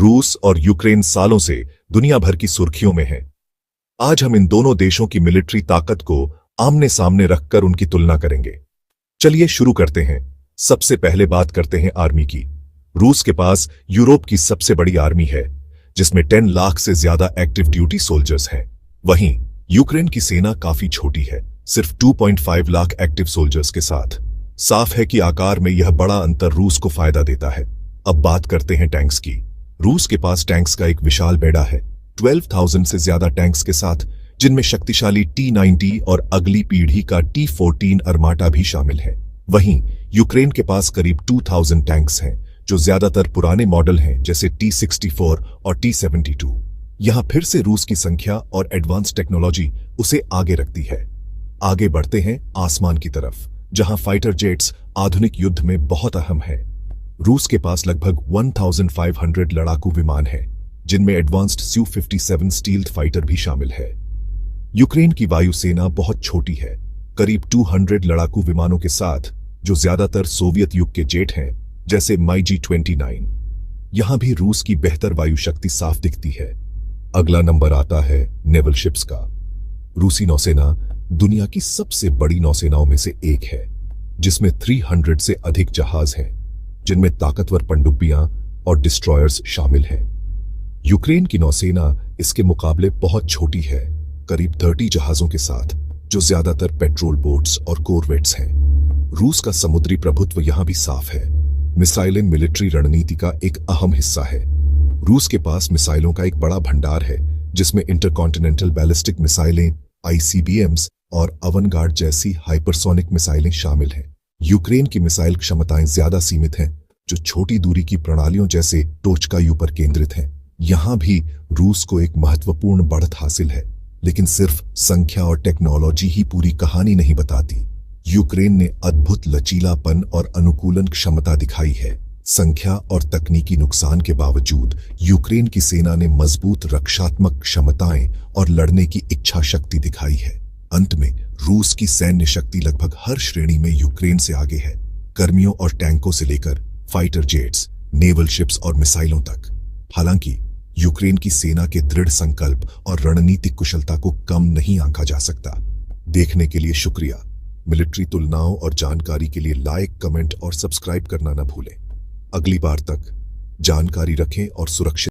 रूस और यूक्रेन सालों से दुनिया भर की सुर्खियों में है। आज हम इन दोनों देशों की मिलिट्री ताकत को आमने सामने रखकर उनकी तुलना करेंगे। चलिए शुरू करते हैं। सबसे पहले बात करते हैं आर्मी की। रूस के पास यूरोप की सबसे बड़ी आर्मी है, जिसमें 10 लाख से ज्यादा एक्टिव ड्यूटी सोल्जर्स हैं। वहीं यूक्रेन की सेना काफी छोटी है, सिर्फ 2.5 लाख एक्टिव सोल्जर्स के साथ। साफ है कि आकार में यह बड़ा अंतर रूस को फायदा देता है। अब बात करते हैं टैंक्स की। रूस के पास टैंक्स का एक विशाल बेड़ा है, 12,000 से ज्यादा टैंक्स के साथ, जिनमें शक्तिशाली T-90 और अगली पीढ़ी का T-14 अर्माटा भी शामिल है। वहीं यूक्रेन के पास करीब 2,000 टैंक्स हैं, जो ज्यादातर पुराने मॉडल हैं, जैसे T-64 और T-72। यहां फिर से रूस की संख्या और एडवांस टेक्नोलॉजी उसे आगे रखती है। आगे बढ़ते हैं आसमान की तरफ, जहां फाइटर जेट्स आधुनिक युद्ध में बहुत अहम है। रूस के पास लगभग 1,500 लड़ाकू विमान हैं, जिनमें एडवांस्ड Su-57 स्टील्थ फाइटर भी शामिल है। यूक्रेन की वायुसेना बहुत छोटी है, करीब 200 लड़ाकू विमानों के साथ, जो ज्यादातर सोवियत युग के जेट हैं, जैसे MiG-29। यहां भी रूस की बेहतर वायु शक्ति साफ दिखती है। अगला नंबर आता है नेवल शिप्स का। रूसी नौसेना दुनिया की सबसे बड़ी नौसेनाओं में से एक है, जिसमें 300 से अधिक जहाज हैं, जिनमें ताकतवर पनडुब्बियां और डिस्ट्रॉयर्स शामिल हैं। यूक्रेन की नौसेना इसके मुकाबले बहुत छोटी है, करीब 30 जहाजों के साथ, जो ज्यादातर पेट्रोल बोट्स और कोरवेट्स हैं। रूस का समुद्री प्रभुत्व यहां भी साफ है। मिसाइलें मिलिट्री रणनीति का एक अहम हिस्सा है। रूस के पास मिसाइलों का एक बड़ा भंडार है, जिसमें इंटरकॉन्टिनेंटल बैलिस्टिक मिसाइलें, ICBMs और अवनगार्ड जैसी हाइपरसोनिक मिसाइलें शामिल हैं। यूक्रेन की मिसाइल क्षमताएं ज्यादा सीमित हैं, जो छोटी दूरी की प्रणालियों जैसे टोचकायु पर केंद्रित हैं। यहां भी रूस को एक महत्वपूर्ण बढ़त हासिल है, लेकिन सिर्फ संख्या और टेक्नोलॉजी ही पूरी कहानी नहीं बताती। यूक्रेन ने अद्भुत लचीलापन और अनुकूलन क्षमता दिखाई है। संख्या और तकनीकी नुकसान के बावजूद यूक्रेन की सेना ने मजबूत रक्षात्मक क्षमताएं और लड़ने की इच्छा शक्ति दिखाई है। अंत में रूस की सैन्य शक्ति लगभग हर श्रेणी में यूक्रेन से आगे है, कर्मियों और टैंकों से लेकर फाइटर जेट्स, नेवल शिप्स और मिसाइलों तक। हालांकि यूक्रेन की सेना के दृढ़ संकल्प और रणनीतिक कुशलता को कम नहीं आंका जा सकता। देखने के लिए शुक्रिया। मिलिट्री तुलनाओं और जानकारी के लिए लाइक, कमेंट और सब्सक्राइब करना न भूलें। अगली बार तक जानकारी रखें और सुरक्षित